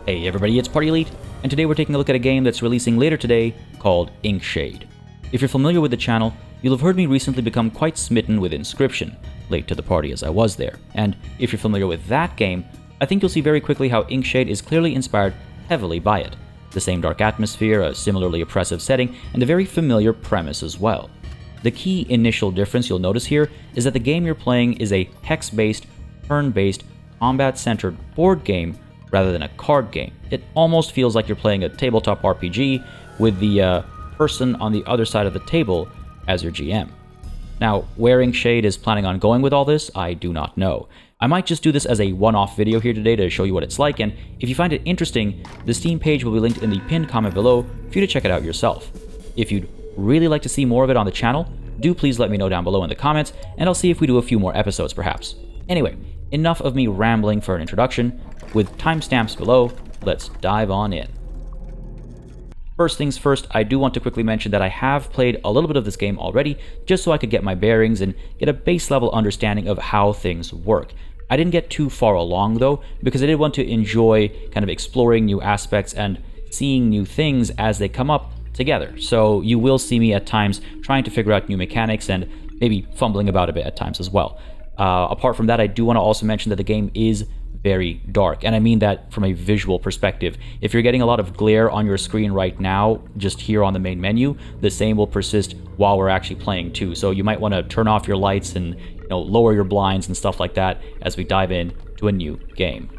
Hey everybody, it's PartyElite, and today we're taking a look at a game that's releasing later today called Inkshade. If you're familiar with the channel, you'll have heard me recently become quite smitten with Inscryption, late to the party as I was there, and if you're familiar with that game, I think you'll see very quickly how Inkshade is clearly inspired heavily by it. The same dark atmosphere, a similarly oppressive setting, and a very familiar premise as well. The key initial difference you'll notice here is that the game you're playing is a hex-based, turn-based, combat-centered board game rather than a card game. It almost feels like you're playing a tabletop RPG with the person on the other side of the table as your GM. Now, where Inkshade is planning on going with all this, I do not know. I might just do this as a one-off video here today to show you what it's like, and if you find it interesting, the Steam page will be linked in the pinned comment below for you to check it out yourself. If you'd really like to see more of it on the channel, do please let me know down below in the comments, and I'll see if we do a few more episodes perhaps. Anyway, enough of me rambling for an introduction. With timestamps below, let's dive on in. First things first, I do want to quickly mention that I have played a little bit of this game already, just so I could get my bearings and get a base level understanding of how things work. I didn't get too far along though, because I did want to enjoy kind of exploring new aspects and seeing new things as they come up together. So you will see me at times trying to figure out new mechanics and maybe fumbling about a bit at times as well. Apart from that, I do want to also mention that the game is very dark, and I mean that from a visual perspective. If you're getting a lot of glare on your screen right now, just here on the main menu, the same will persist while we're actually playing too. So you might want to turn off your lights and lower your blinds and stuff like that as we dive in to a new game.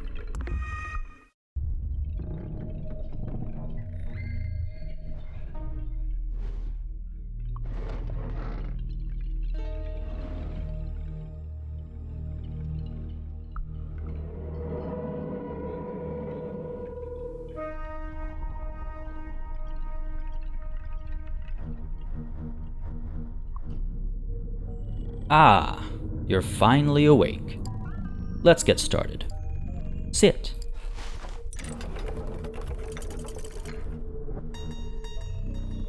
Ah, you're finally awake. Let's get started. Sit.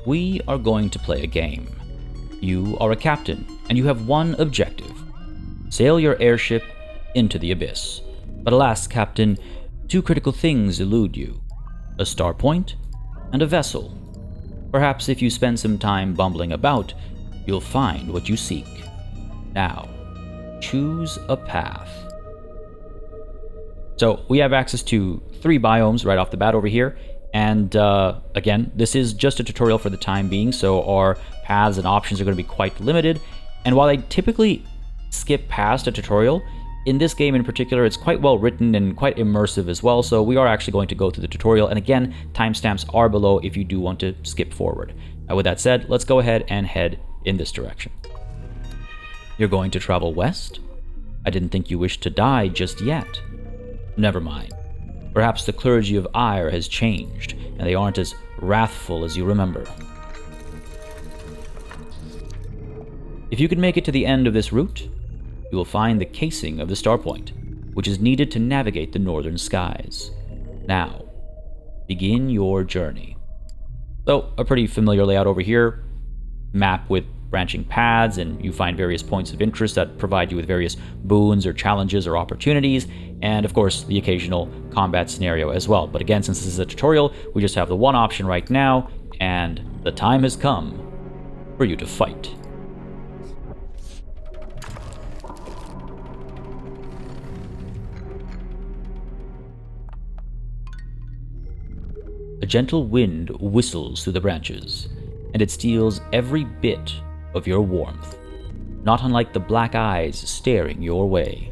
We are going to play a game. You are a captain, and you have one objective. Sail your airship into the abyss. But alas, Captain, two critical things elude you. A star point and a vessel. Perhaps if you spend some time bumbling about, you'll find what you seek. Now, choose a path. So we have access to 3 biomes right off the bat over here, and again, this is just a tutorial for the time being, so our paths and options are going to be quite limited. And while I typically skip past a tutorial, in this game in particular, it's quite well written and quite immersive as well, so we are actually going to go through the tutorial, and again, timestamps are below if you do want to skip forward. With that said, let's go ahead and head in this direction. You're going to travel west? I didn't think you wished to die just yet. Never mind. Perhaps the clergy of Ire has changed, and they aren't as wrathful as you remember. If you can make it to the end of this route, you will find the casing of the Starpoint, which is needed to navigate the northern skies. Now, begin your journey. So, a pretty familiar layout over here. Map with branching paths, and you find various points of interest that provide you with various boons or challenges or opportunities, and of course the occasional combat scenario as well. But again, since this is a tutorial, we just have the one option right now, and the time has come for you to fight. A gentle wind whistles through the branches, and it steals every bit of your warmth, not unlike the black eyes staring your way.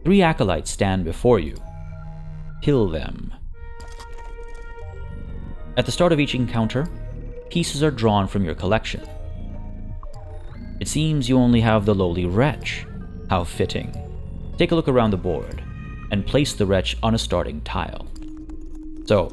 3 acolytes stand before you. Kill them. At the start of each encounter, pieces are drawn from your collection. It seems you only have the lowly wretch. How fitting. Take a look around the board, and place the wretch on a starting tile. So,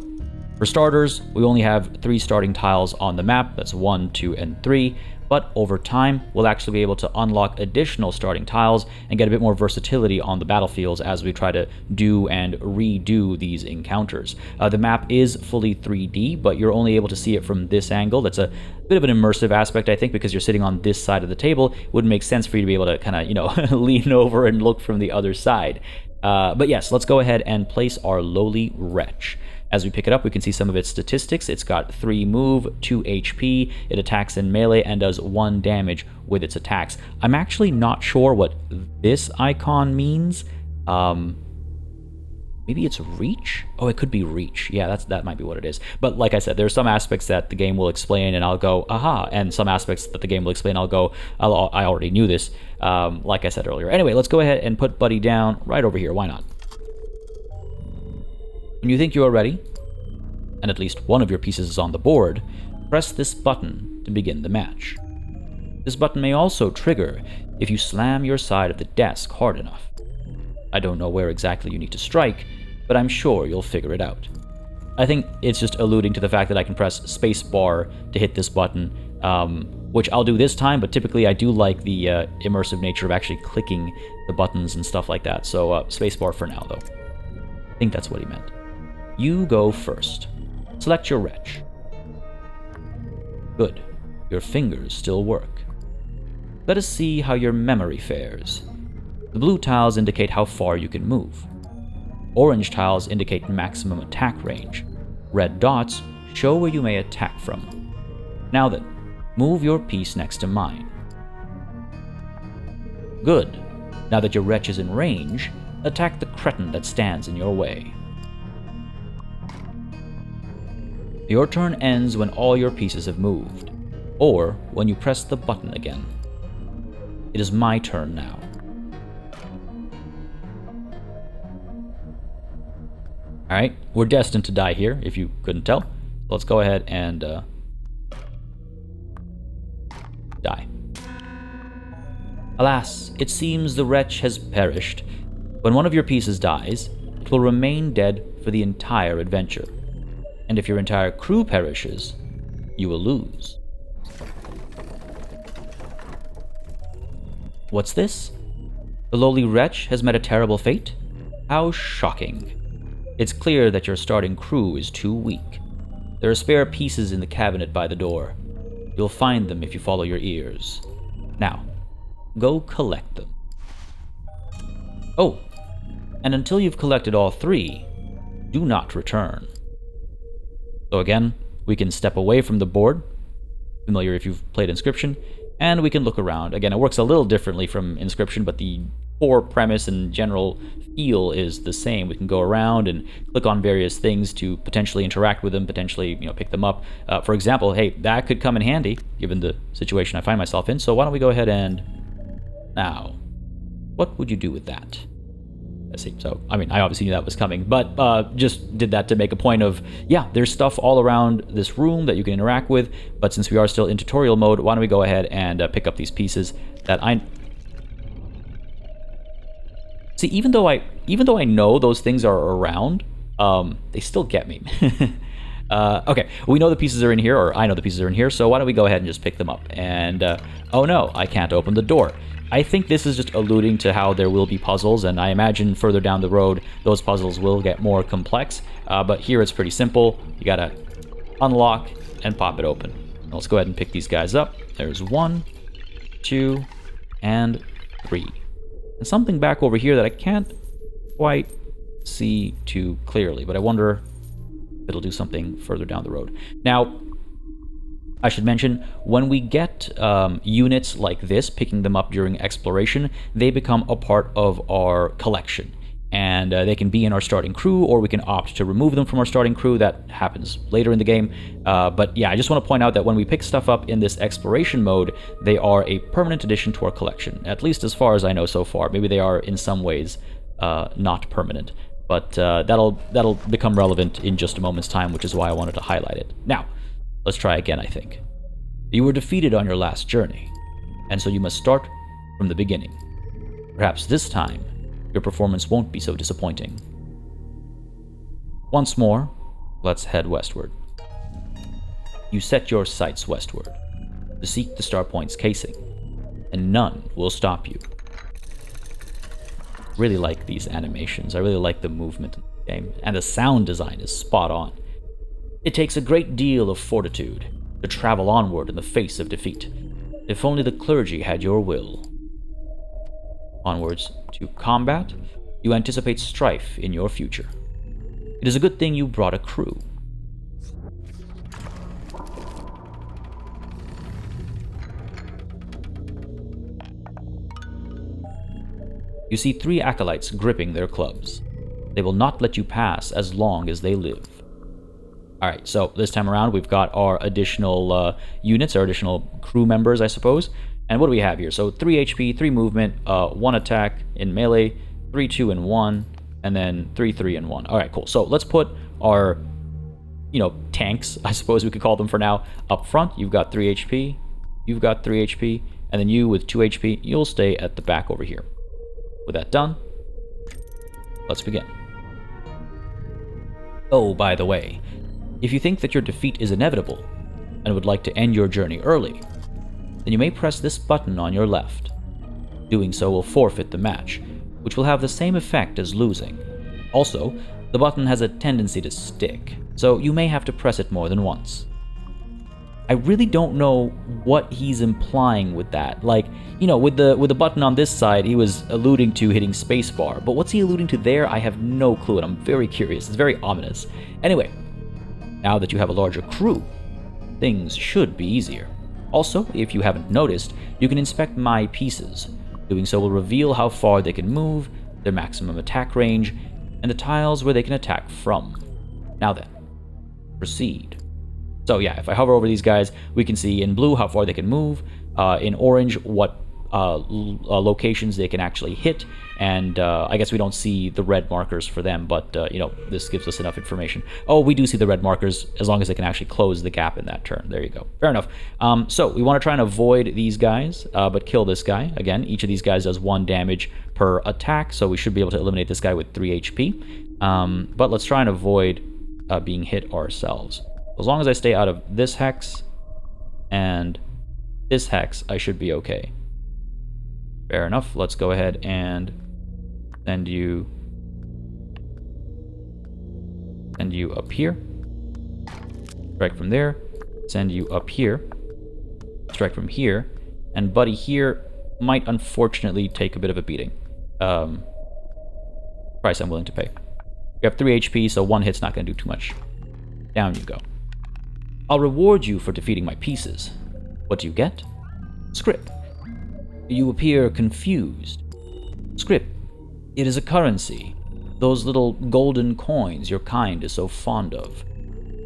for starters, we only have 3 starting tiles on the map, that's 1, 2, and 3, but over time, we'll actually be able to unlock additional starting tiles and get a bit more versatility on the battlefields as we try to do and redo these encounters. The map is fully 3D, but you're only able to see it from this angle. That's a bit of an immersive aspect, I think, because you're sitting on this side of the table. It wouldn't make sense for you to be able to kind of, lean over and look from the other side. But yes, let's go ahead and place our lowly wretch. As we pick it up, we can see some of its statistics. It's got 3 move, 2 HP, it attacks in melee, and does 1 damage with its attacks. I'm actually not sure what this icon means. Maybe it's reach? Oh, it could be reach. Yeah, that might be what it is. But like I said, there are some aspects that the game will explain and I'll go, aha, and some aspects that the game will explain, I'll go, I already knew this, like I said earlier. Anyway, let's go ahead and put Buddy down right over here. Why not? When you think you are ready, and at least one of your pieces is on the board, press this button to begin the match. This button may also trigger if you slam your side of the desk hard enough. I don't know where exactly you need to strike, but I'm sure you'll figure it out. I think it's just alluding to the fact that I can press spacebar to hit this button, which I'll do this time, but typically I do like the immersive nature of actually clicking the buttons and stuff like that, so spacebar for now, though. I think that's what he meant. You go first. Select your wretch. Good. Your fingers still work. Let us see how your memory fares. The blue tiles indicate how far you can move. Orange tiles indicate maximum attack range. Red dots show where you may attack from. Now then, move your piece next to mine. Good. Now that your wretch is in range, attack the cretin that stands in your way. Your turn ends when all your pieces have moved, or when you press the button again. It is my turn now. Alright, we're destined to die here, if you couldn't tell. Let's go ahead and die. Alas, it seems the wretch has perished. When one of your pieces dies, it will remain dead for the entire adventure. And if your entire crew perishes, you will lose. What's this? The lowly wretch has met a terrible fate? How shocking. It's clear that your starting crew is too weak. There are spare pieces in the cabinet by the door. You'll find them if you follow your ears. Now, go collect them. Oh, and until you've collected all 3, do not return. So again, we can step away from the board, familiar if you've played Inscryption, and we can look around. Again, it works a little differently from Inscryption, but the core premise and general feel is the same. We can go around and click on various things to potentially interact with them, potentially, pick them up. For example, hey, that could come in handy given the situation I find myself in. So why don't we go ahead and now, what would you do with that? Let's see. So, I obviously knew that was coming, but just did that to make a point of, yeah, there's stuff all around this room that you can interact with, but since we are still in tutorial mode, why don't we go ahead and pick up these pieces that See, even though I know those things are around, they still get me. Okay, we know the pieces are in here, or I know the pieces are in here, so why don't we go ahead and just pick them up? And, oh no, I can't open the door. I think this is just alluding to how there will be puzzles, and I imagine further down the road, those puzzles will get more complex, but here it's pretty simple. You gotta unlock and pop it open. Let's go ahead and pick these guys up. There's 1, 2, and 3. And something back over here that I can't quite see too clearly, but I wonder if it'll do something further down the road. Now, I should mention, when we get units like this, picking them up during exploration, they become a part of our collection. And they can be in our starting crew, or we can opt to remove them from our starting crew. That happens later in the game. But yeah, I just want to point out that when we pick stuff up in this exploration mode, they are a permanent addition to our collection, at least as far as I know so far. Maybe they are in some ways not permanent. But that'll become relevant in just a moment's time, which is why I wanted to highlight it. Now, let's try again, I think. You were defeated on your last journey, and so you must start from the beginning. Perhaps this time, your performance won't be so disappointing. Once more, let's head westward. You set your sights westward, to seek the Starpoint's casing, and none will stop you. Really like these animations. I really like the movement in the game, and the sound design is spot on. It takes a great deal of fortitude to travel onward in the face of defeat. If only the clergy had your will. Onwards to combat, you anticipate strife in your future. It is a good thing you brought a crew. You see 3 acolytes gripping their clubs. They will not let you pass as long as they live. Alright, so this time around we've got our additional units, our additional crew members, I suppose. And what do we have here? So 3 HP, 3 movement, 1 attack in melee, 3, 2, and 1, and then 3, 3, and 1. Alright, cool. So let's put our, tanks, I suppose we could call them for now, up front. You've got 3 HP, you've got 3 HP, and then you with 2 HP, you'll stay at the back over here. With that done, let's begin. Oh, by the way, if you think that your defeat is inevitable and would like to end your journey early, then you may press this button on your left. Doing so will forfeit the match, which will have the same effect as losing. Also, the button has a tendency to stick, so you may have to press it more than once. I really don't know what he's implying with that. Like, with the button on this side, he was alluding to hitting spacebar, but what's he alluding to there? I have no clue, and I'm very curious. It's very ominous. Anyway, now that you have a larger crew, things should be easier. Also, if you haven't noticed, you can inspect my pieces. Doing so will reveal how far they can move, their maximum attack range, and the tiles where they can attack from. Now then, proceed. So yeah, if I hover over these guys, we can see in blue how far they can move, in orange what locations they can actually hit, and I guess we don't see the red markers for them, but this gives us enough information. Oh, we do see the red markers as long as they can actually close the gap in that turn. There you go. Fair enough. So we want to try and avoid these guys, but kill this guy. Again, each of these guys does 1 damage per attack, so we should be able to eliminate this guy with 3 HP. But let's try and avoid being hit ourselves. As long as I stay out of this hex and this hex, I should be okay. Fair enough. Let's go ahead and send you up here. Strike from there. Send you up here. Strike from here. And buddy here might unfortunately take a bit of a beating. Price I'm willing to pay. You have 3 HP, so 1 hit's not going to do too much. Down you go. I'll reward you for defeating my pieces. What do you get? Scrip. You appear confused. Scrip. It is a currency. Those little golden coins your kind is so fond of.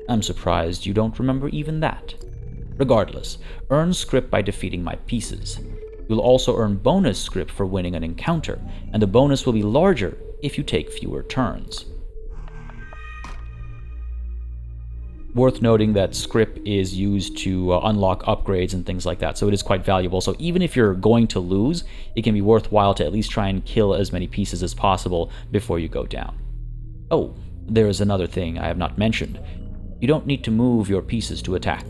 I'm surprised you don't remember even that. Regardless, earn scrip by defeating my pieces. You'll also earn bonus scrip for winning an encounter, and the bonus will be larger if you take fewer turns. Worth noting that scrip is used to unlock upgrades and things like that, so it is quite valuable. So even if you're going to lose, it can be worthwhile to at least try and kill as many pieces as possible before you go down. Oh, there is another thing I have not mentioned. You don't need to move your pieces to attack.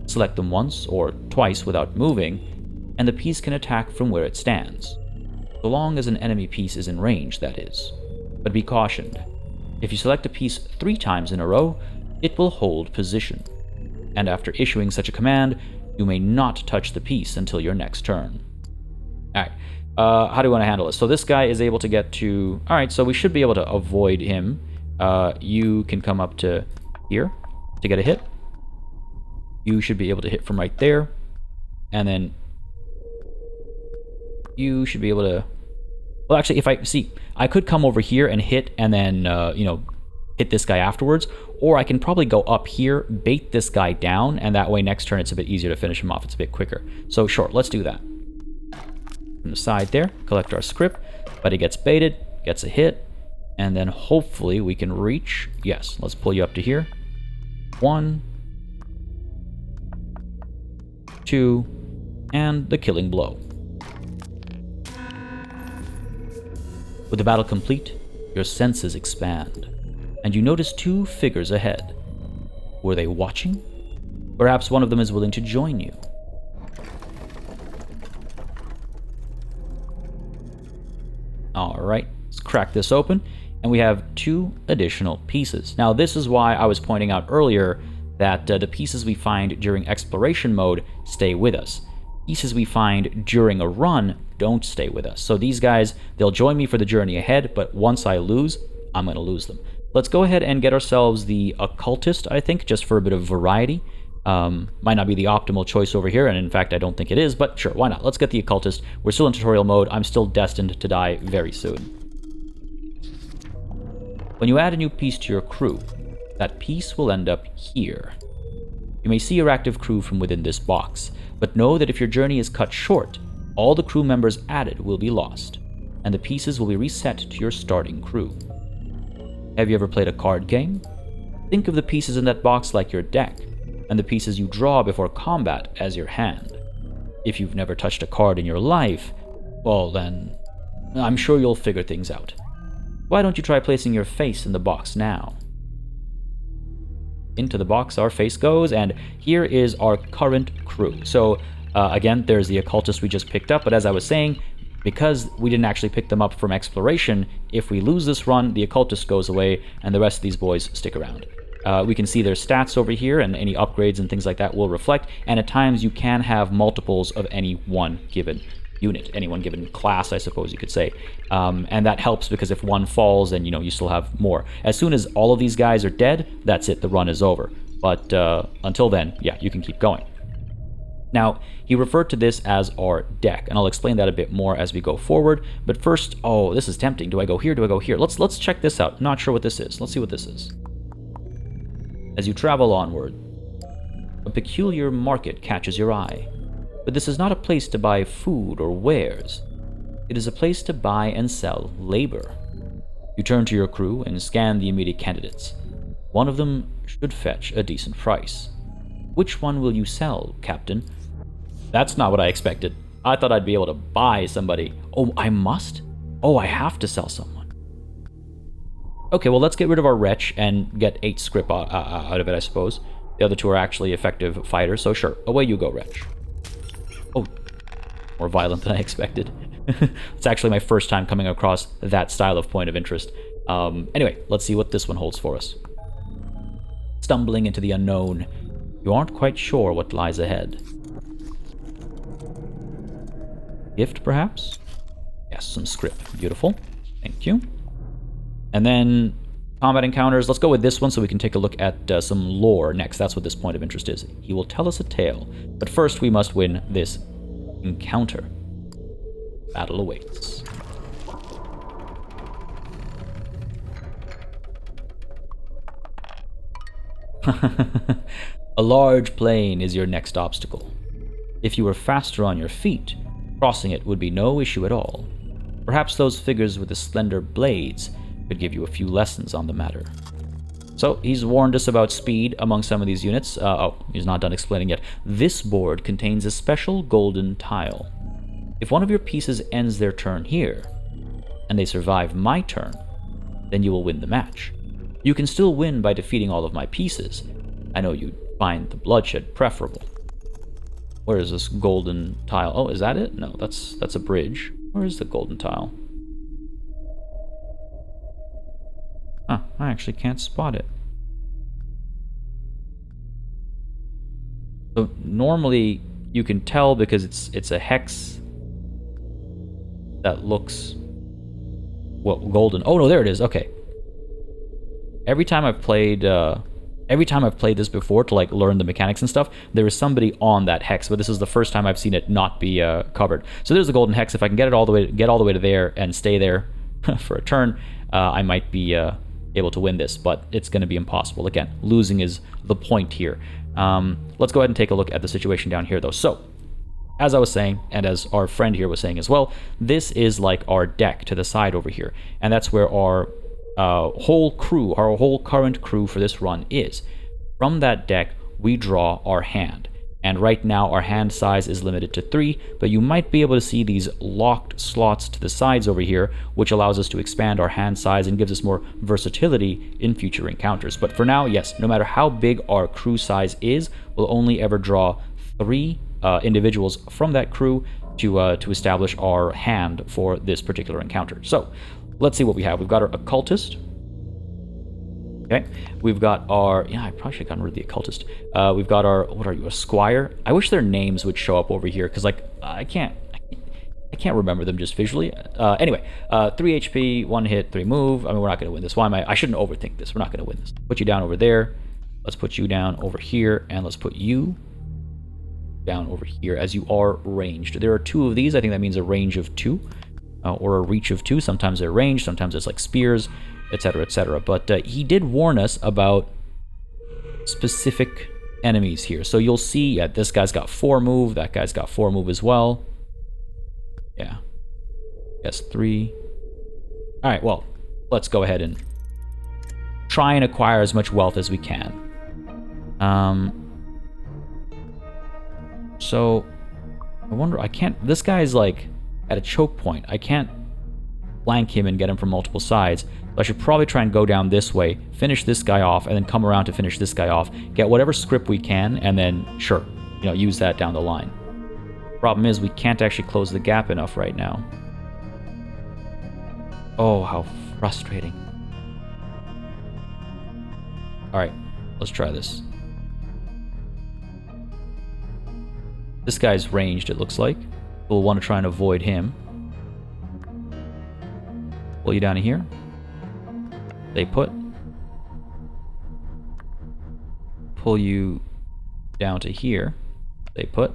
Select them once or twice without moving, and the piece can attack from where it stands. So long as an enemy piece is in range, that is. But be cautioned. If you select a piece 3 times in a row, it will hold position, and after issuing such a command, you may not touch the piece until your next turn. Alright, how do we want to handle this? So this guy is able to get to... Alright, so we should be able to avoid him. You can come up to here to get a hit. You should be able to hit from right there, and then you should be able to... Well, actually, if I... See, I could come over here and hit, and then, hit this guy afterwards, or I can probably go up here, bait this guy down, and that way next turn it's a bit easier to finish him off. It's a bit quicker. So sure, let's do that. From the side there, collect our script, but he gets baited, gets a hit, and then hopefully we can reach... Yes, let's pull you up to here. 1, 2, and the killing blow. With the battle complete, your senses expand, and you notice 2 figures ahead. Were they watching? Perhaps one of them is willing to join you. Alright, let's crack this open, and we have 2 additional pieces. Now this is why I was pointing out earlier that the pieces we find during exploration mode stay with us. Pieces we find during a run don't stay with us. So these guys, they'll join me for the journey ahead, but once I lose, I'm going to lose them. let's go ahead and get ourselves the occultist, I think, just for a bit of variety. Might not be the optimal choice over here, and in fact I don't think it is, but sure, why not? Let's get the occultist. We're still in tutorial mode. I'm still destined to die very soon. When you add a new piece to your crew, that piece will end up here. You may see your active crew from within this box, but know that if your journey is cut short, all the crew members added will be lost, and the pieces will be reset to your starting crew. Have you ever played a card game? Think of the pieces in that box like your deck, and the pieces you draw before combat as your hand. If you've never touched a card in your life, well then, I'm sure you'll figure things out. Why don't you try placing your face in the box now? Into the box our face goes, and here is our current crew. So again, there's the occultist we just picked up, but as I was saying, because we didn't actually pick them up from exploration, if we lose this run, the occultist goes away, and the rest of these boys stick around. We can see their stats over here, and any upgrades and things like that will reflect, and at times you can have multiples of any one given unit, any one given class, I suppose you could say. And that helps because if one falls, then you still have more. As soon as all of these guys are dead, that's it, the run is over. But until then, yeah, you can keep going. Now, he referred to this as our deck, and I'll explain that a bit more as we go forward. But first, oh, this is tempting. Do I go here? Do I go here? Let's check this out. Not sure what this is. Let's see what this is. As you travel onward, a peculiar market catches your eye. But this is not a place to buy food or wares. It is a place to buy and sell labor. You turn to your crew and scan the immediate candidates. One of them should fetch a decent price. Which one will you sell, Captain? That's not what I expected. I thought I'd be able to buy somebody. Oh, I must? Oh, I have to sell someone. Okay, well, let's get rid of our wretch and get 8 script out of it, I suppose. The other two are actually effective fighters, so sure. Away you go, wretch. Oh, more violent than I expected. It's actually my first time coming across that style of point of interest. Anyway, let's see what this one holds for us. Stumbling into the unknown, you aren't quite sure what lies ahead. Gift, perhaps? Yes, some script. Beautiful. Thank you. And then combat encounters. Let's go with this one so we can take a look at some lore next. That's what this point of interest is. He will tell us a tale, but first we must win this encounter. Battle awaits. A large plain is your next obstacle. If you were faster on your feet, crossing it would be no issue at all. Perhaps those figures with the slender blades could give you a few lessons on the matter. So he's warned us about speed among some of these units. Oh, he's not done explaining yet. This board contains a special golden tile. If one of your pieces ends their turn here, and they survive my turn, then you will win the match. You can still win by defeating all of my pieces. I know you'd find the bloodshed preferable. Where is this golden tile? Oh, is that it? No, that's a bridge. Where is the golden tile? Huh, I actually can't spot it. So normally you can tell because it's a hex that looks, well, golden. Oh no, there it is. Okay. Every time I've played this before to like learn the mechanics and stuff, there is somebody on that hex, but this is the first time I've seen it not be covered. So there's the golden hex. If I can get all the way to there and stay there for a turn, I might be able to win this, but it's going to be impossible. Again, losing is the point here. Let's go ahead and take a look at the situation down here, though. So, as I was saying, and as our friend here was saying as well, this is like our deck to the side over here, and that's where our whole crew, our whole current crew for this run is. From that deck, we draw our hand. And right now, our hand size is limited to 3, but you might be able to see these locked slots to the sides over here, which allows us to expand our hand size and gives us more versatility in future encounters. But for now, yes, no matter how big our crew size is, we'll only ever draw 3 individuals from that crew to establish our hand for this particular encounter. So, let's see what we have. We've got our occultist. Okay, we've got our, yeah, I probably should have gotten rid of the occultist. We've got our, what are you, a squire? I wish their names would show up over here, because, like, I can't, I can't remember them just visually. Anyway, 3 HP, 1 hit, 3 move. I mean, we're not going to win this. Why am I shouldn't overthink this. We're not going to win this. Put you down over there. Let's put you down over here, and let's put you down over here as you are ranged. There are 2 of these. I think that means a range of 2, or a reach of 2. Sometimes they're ranged, sometimes it's like spears, etc., etc. But he did warn us about specific enemies here. So you'll see, yeah, this guy's got 4 move, that guy's got 4 move as well. Yeah. Yes, 3. Alright, well, let's go ahead and try and acquire as much wealth as we can. So, I wonder, I can't, this guy's like at a choke point. I can't flank him and get him from multiple sides. So I should probably try and go down this way, finish this guy off, and then come around to finish this guy off, get whatever script we can, and then, sure, you know, use that down the line. Problem is, we can't actually close the gap enough right now. Oh, how frustrating. Alright, let's try this. This guy's ranged, it looks like. We'll want to try and avoid him. Pull you down to here. Stay put. Pull you down to here. Stay put.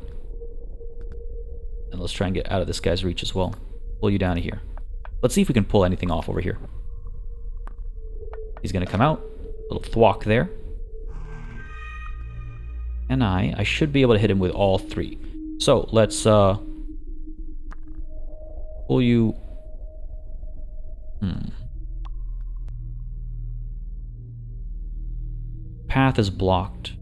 And let's try and get out of this guy's reach as well. Pull you down to here. Let's see if we can pull anything off over here. He's going to come out. Little thwack there. And I should be able to hit him with all 3. So, let's pull you... Path is blocked.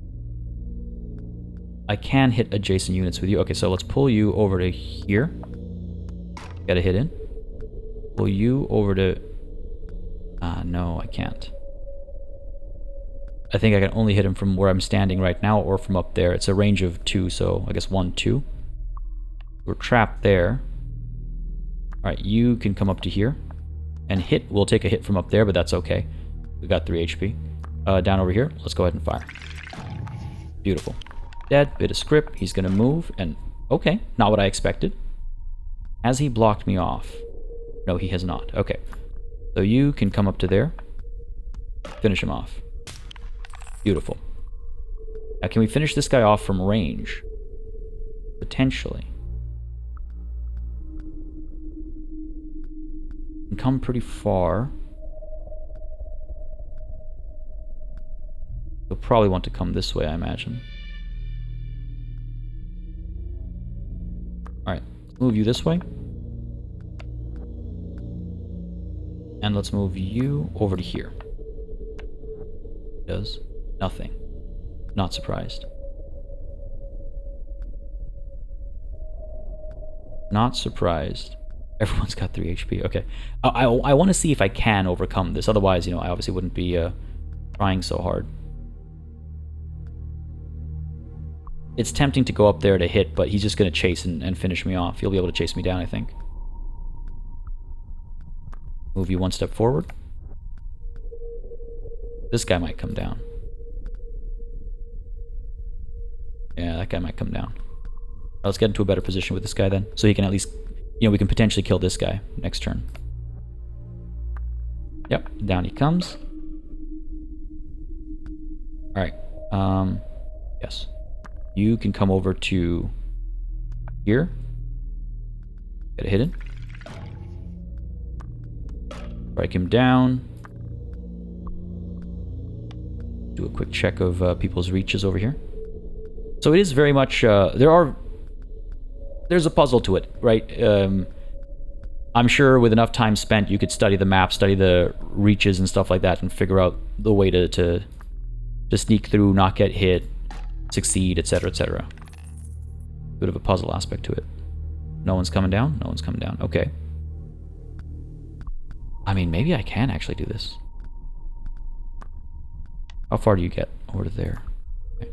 I can hit adjacent units with you. Okay, so let's pull you over to here. Get a hit in. Pull you over to... no, I can't. I think I can only hit him from where I'm standing right now or from up there. It's a range of 2, so I guess 1, 2. We're trapped there. Alright, you can come up to here and hit. We'll take a hit from up there, but that's okay. We got 3 HP. Down over here, let's go ahead and fire. Beautiful. Dead, bit of script. He's gonna move, and okay, not what I expected. Has he blocked me off? No, he has not. Okay. So you can come up to there. Finish him off. Beautiful. Now, can we finish this guy off from range? Potentially. Can come pretty far. You'll probably want to come this way, I imagine. Alright, let's move you this way. And let's move you over to here. Does nothing. Not surprised. Not surprised. Everyone's got 3 HP. Okay. I want to see if I can overcome this. Otherwise, you know, I obviously wouldn't be trying so hard. It's tempting to go up there to hit, but he's just going to chase and finish me off. He'll be able to chase me down, I think. Move you 1 step forward. This guy might come down. Yeah, that guy might come down. Let's get into a better position with this guy then. So he can at least, you know, we can potentially kill this guy next turn. Yep, down he comes. Alright, yes. You can come over to here. Get a hit in. Strike him down. Do a quick check of people's reaches over here. So it is very much, there's a puzzle to it, right? I'm sure with enough time spent, you could study the map, study the reaches and stuff like that, and figure out the way to sneak through, not get hit, succeed, etc., etc. Bit of a puzzle aspect to it. No one's coming down? No one's coming down. Okay. I mean, maybe I can actually do this. How far do you get? Over to there. Okay.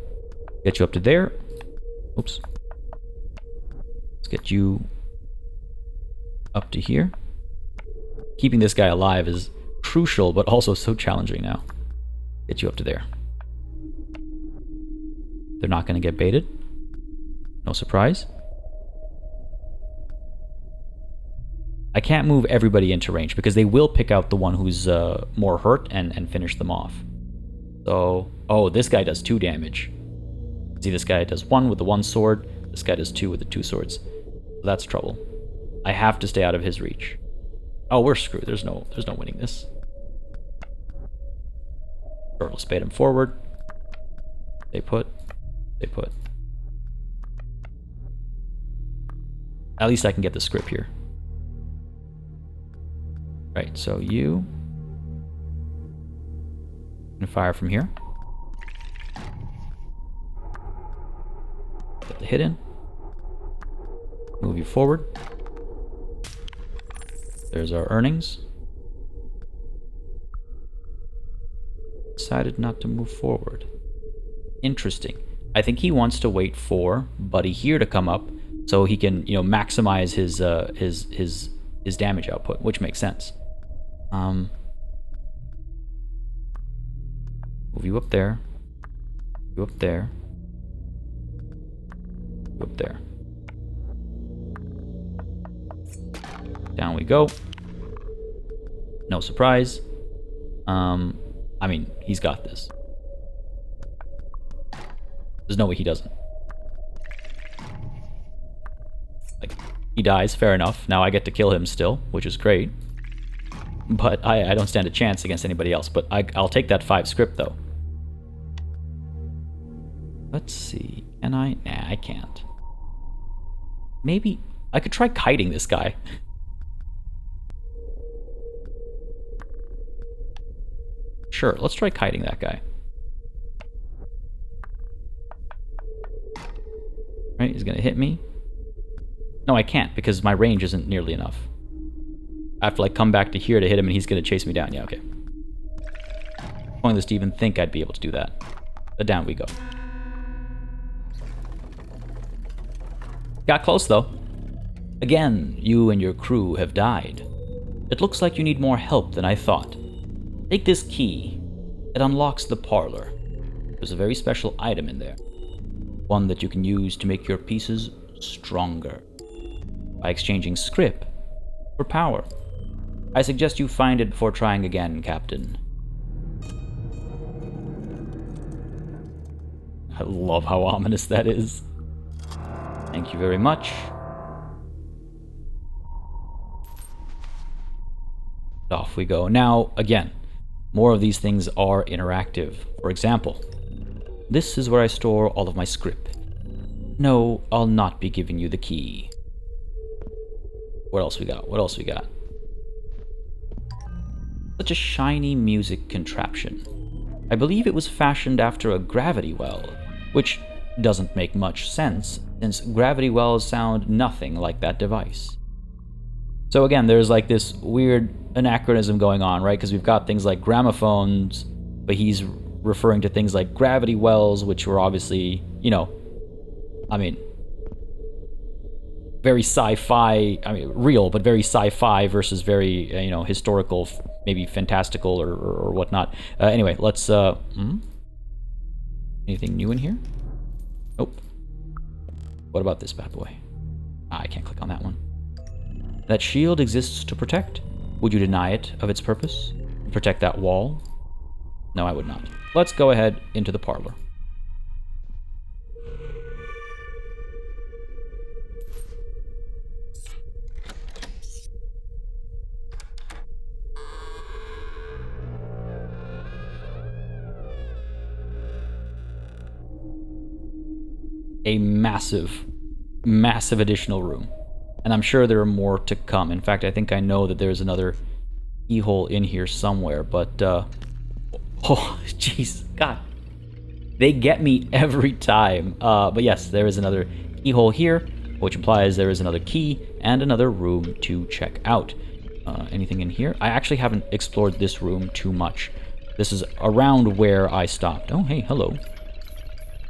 Get you up to there. Oops. Let's get you up to here. Keeping this guy alive is crucial, but also so challenging now. Get you up to there. They're not going to get baited. No surprise. I can't move everybody into range because they will pick out the one who's more hurt and finish them off. So, oh, this guy does 2 damage. See, this guy does 1 with the 1 sword. This guy does 2 with the 2 swords. So that's trouble. I have to stay out of his reach. Oh, we're screwed. There's no winning this. Turtle spade him forward. Stay put. Stay put. At least I can get the script here. Right, so you can fire from here. Get the hit in. Move you forward. There's our earnings. Decided not to move forward. Interesting. I think he wants to wait for Buddy here to come up so he can, you know, maximize his damage output, which makes sense. Move you up there. You up there. You up there. Down we go. No surprise. I mean, he's got this. There's no way he doesn't. Like, he dies, fair enough. Now I get to kill him still, which is great. But I don't stand a chance against anybody else. But I'll take that 5 script, though. Let's see. Can I? Nah, I can't. Maybe I could try kiting this guy. Sure, let's try kiting that guy. Right, he's gonna hit me. No, I can't, because my range isn't nearly enough. I have to, like, come back to here to hit him, and he's gonna chase me down. Yeah, okay. Pointless to even think I'd be able to do that. But down we go. Got close, though. Again, you and your crew have died. It looks like you need more help than I thought. Take this key. It unlocks the parlor. There's a very special item in there. One that you can use to make your pieces stronger. By exchanging script for power. I suggest you find it before trying again, Captain. I love how ominous that is. Thank you very much. Off we go. Now, again, more of these things are interactive. For example, this is where I store all of my script. No, I'll not be giving you the key. What else we got? What else we got? Such a shiny music contraption. I believe it was fashioned after a gravity well, which doesn't make much sense, since gravity wells sound nothing like that device. So again, there's like this weird anachronism going on, right? Because we've got things like gramophones, but he's referring to things like gravity wells, which were obviously, you know, I mean, very sci-fi, I mean, real, but very sci-fi versus very, you know, historical, maybe fantastical or whatnot. Anyway, let's, anything new in here? Nope. What about this bad boy? I can't click on that one. That shield exists to protect. Would you deny it of its purpose? Protect that wall? No, I would not. Let's go ahead into the parlor. A massive, massive additional room. And I'm sure there are more to come. In fact, I think I know that there's another keyhole in here somewhere, but, oh, jeez, God. They get me every time. But yes, there is another keyhole here, which implies there is another key and another room to check out. Anything in here? I actually haven't explored this room too much. This is around where I stopped. Oh, hey, hello.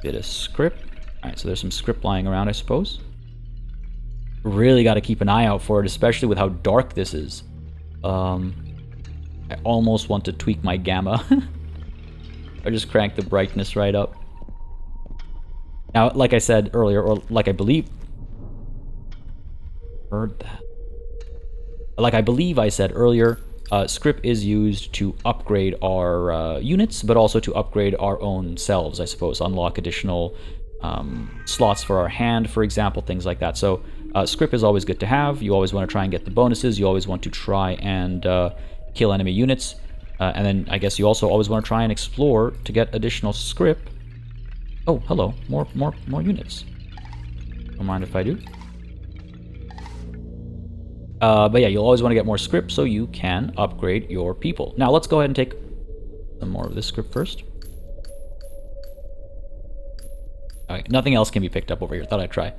Bit of script. Alright, so there's some script lying around, I suppose. Really got to keep an eye out for it, especially with how dark this is. I almost want to tweak my gamma. I just crank the brightness right up. Now, like I said earlier, or like I believe... Heard that. Like I believe I said earlier, script is used to upgrade our units, but also to upgrade our own selves, I suppose. Unlock additional slots for our hand, for example, things like that. So script is always good to have. You always want to try and get the bonuses. You always want to try and kill enemy units. And then I guess you also always want to try and explore to get additional script. Oh, hello. More units. Don't mind if I do. But yeah, you'll always want to get more script so you can upgrade your people. Now let's go ahead and take some more of this script first. Alright, nothing else can be picked up over here. Thought I'd try.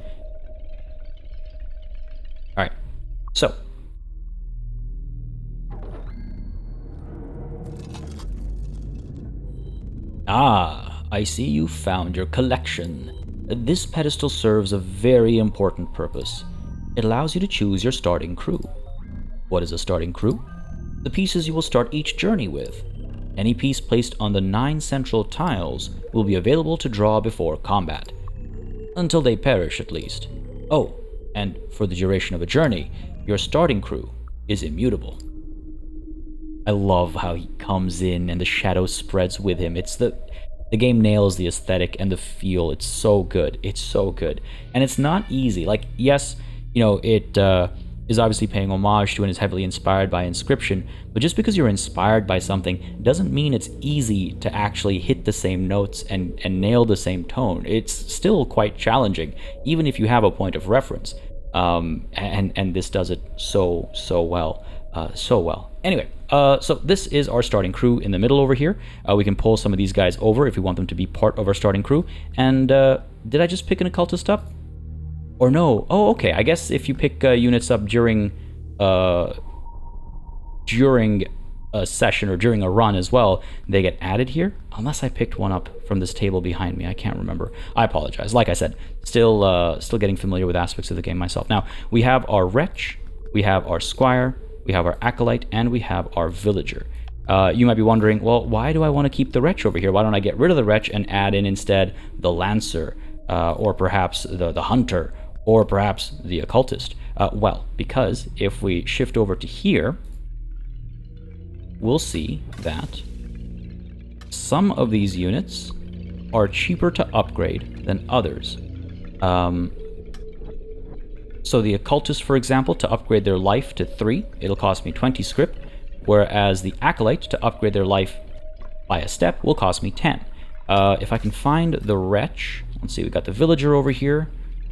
Alright, so. Ah, I see you found your collection. This pedestal serves a very important purpose. It allows you to choose your starting crew. What is a starting crew? The pieces you will start each journey with. Any piece placed on the 9 central tiles will be available to draw before combat. Until they perish, at least. Oh, and for the duration of a journey, your starting crew is immutable. I love how he comes in and the shadow spreads with him. The game nails the aesthetic and the feel. It's so good. It's so good. And it's not easy. Like, yes, you know, it is obviously paying homage to and is heavily inspired by Inscryption, but just because you're inspired by something doesn't mean it's easy to actually hit the same notes and nail the same tone. It's still quite challenging, even if you have a point of reference. And this does it so well. So well. Anyway, so this is our starting crew in the middle over here. We can pull some of these guys over if we want them to be part of our starting crew. And did I just pick an occultist up? Or no? Oh, okay. I guess if you pick units up during a session or during a run as well, they get added here. Unless I picked one up from this table behind me, I can't remember. I apologize. Like I said, still getting familiar with aspects of the game myself. Now we have our wretch, we have our squire, we have our acolyte, and we have our villager. You might be wondering, well, why do I want to keep the wretch over here? Why don't I get rid of the wretch and add in instead the lancer, or perhaps the hunter, or perhaps the occultist? Well, because if we shift over to here, we'll see that some of these units are cheaper to upgrade than others. So the occultist, for example, to upgrade their life to 3, it'll cost me 20 script, whereas the acolyte to upgrade their life by a step will cost me 10. If I can find the wretch, let's see, we've got the villager over here,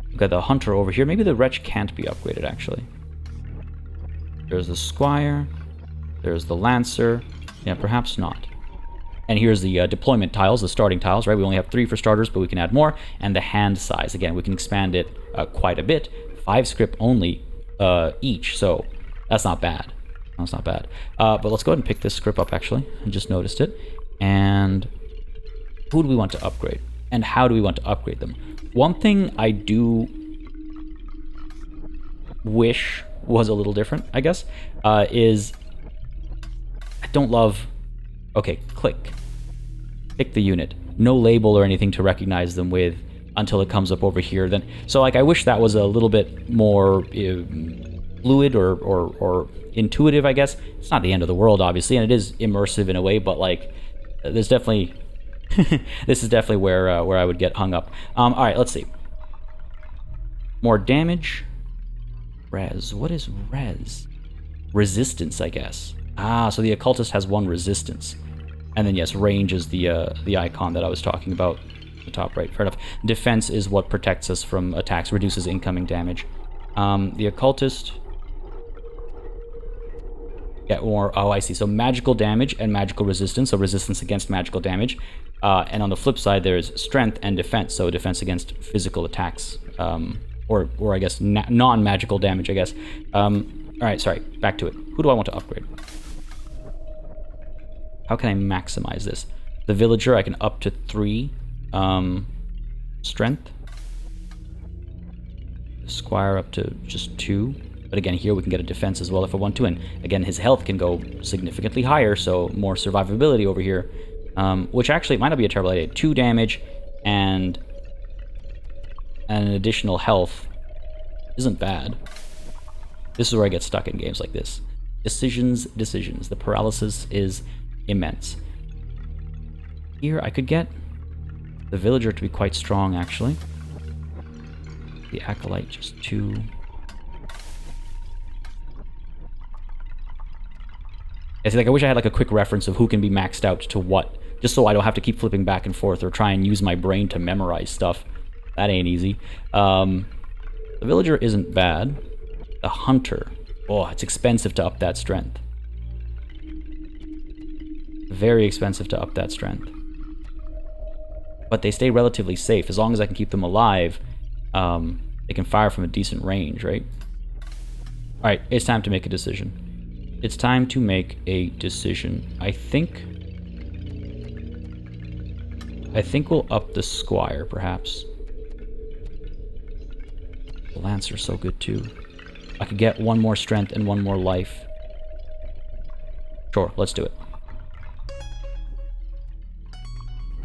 we've got the hunter over here. Maybe the wretch can't be upgraded, actually. There's the squire, there's the lancer, yeah, perhaps not. And here's the deployment tiles, the starting tiles, right? We only have 3 for starters, but we can add more. And the hand size, again, we can expand it quite a bit. 5 script only each, so that's not bad. That's not bad. But let's go ahead and pick this script up, actually. I just noticed it. And who do we want to upgrade? And how do we want to upgrade them? One thing I do wish was a little different, I guess, is I don't love... Okay, click. Pick the unit. No label or anything to recognize them with until it comes up over here. Then, so like, I wish that was a little bit more fluid or intuitive, I guess. It's not the end of the world, obviously, and it is immersive in a way, but like, there's definitely... this is definitely where I would get hung up. All right, let's see. More damage. Res. What is res? Resistance, I guess. Ah, so the occultist has 1 resistance. And then, yes, range is the icon that I was talking about. The top right, fair enough. Defense is what protects us from attacks, reduces incoming damage. The occultist... Get more... Oh, I see. So magical damage and magical resistance, so resistance against magical damage. And on the flip side, there's strength and defense, so defense against physical attacks. Or I guess, non-magical damage, I guess. Alright, sorry. Back to it. Who do I want to upgrade? How can I maximize this? The villager, I can up to 3 strength. The squire up to just 2. But again, here we can get a defense as well if I want to. And again, his health can go significantly higher, so more survivability over here. Which actually might not be a terrible idea. 2 damage and an additional health isn't bad. This is where I get stuck in games like this. Decisions. The paralysis is immense. Here, I could get the villager to be quite strong, actually. The acolyte, just 2. I wish I had like a quick reference of who can be maxed out to what, just so I don't have to keep flipping back and forth or try and use my brain to memorize stuff. That ain't easy. The villager isn't bad. The hunter. Oh, it's expensive to up that strength. Very expensive to up that strength. But they stay relatively safe. As long as I can keep them alive, they can fire from a decent range, right? Alright, it's time to make a decision. It's time to make a decision. I think we'll up the squire, perhaps. The lancer's so good, too. I could get 1 more strength and 1 more life. Sure, let's do it.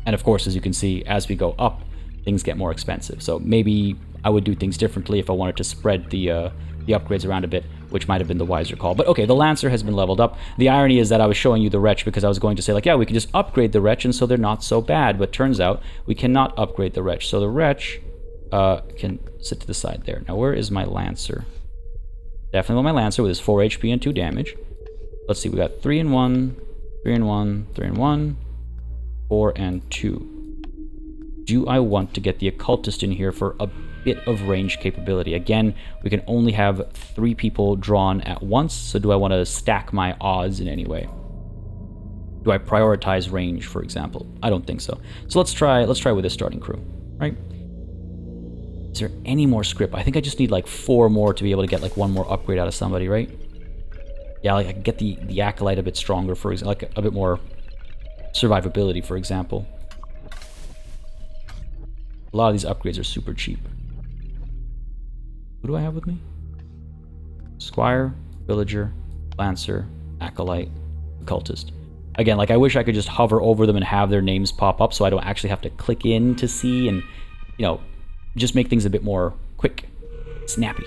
And of course, as you can see, as we go up, things get more expensive. So maybe I would do things differently if I wanted to spread the upgrades around a bit, which might have been the wiser call. But okay, the Lancer has been leveled up. The irony is that I was showing you the Wretch because I was going to say, like, yeah, we can just upgrade the Wretch and so they're not so bad. But turns out we cannot upgrade the Wretch. So the Wretch can sit to the side there. Now, where is my Lancer? Definitely want my Lancer with his 4 HP and 2 damage. Let's see, we got 3 and 1, 3 and 1, 3 and 1, 4 and 2. Do I want to get the Occultist in here for a bit of range capability? Again, we can only have 3 people drawn at once, so do I want to stack my odds in any way? Do I prioritize range, for example? I don't think so. So let's try with this starting crew, right? Is there any more script? I think I just need like 4 more to be able to get like 1 more upgrade out of somebody, right? Yeah, like I can get the Acolyte a bit stronger, for example, like a bit more survivability, for example. A lot of these upgrades are super cheap. Who do I have with me? Squire, Villager, Lancer, Acolyte, Occultist. Again, like I wish I could just hover over them and have their names pop up so I don't actually have to click in to see and, you know, just make things a bit more quick, snappy.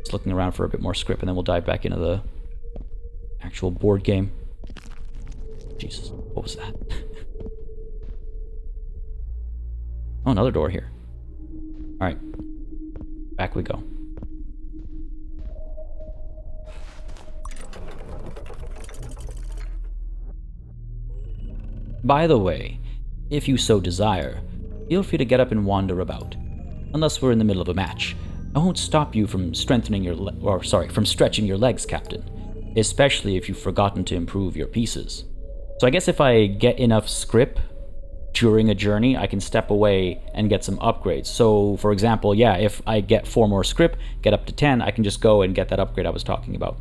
Just looking around for a bit more script and then we'll dive back into the actual board game. Jesus, what was that? Oh, another door here. Alright. Back we go. By the way, if you so desire, feel free to get up and wander about. Unless we're in the middle of a match, I won't stop you from strengthening your from stretching your legs, Captain. Especially if you've forgotten to improve your pieces. So I guess if I get enough script during a journey, I can step away and get some upgrades. So, for example, yeah, if I get 4 more script, get up to 10, I can just go and get that upgrade I was talking about.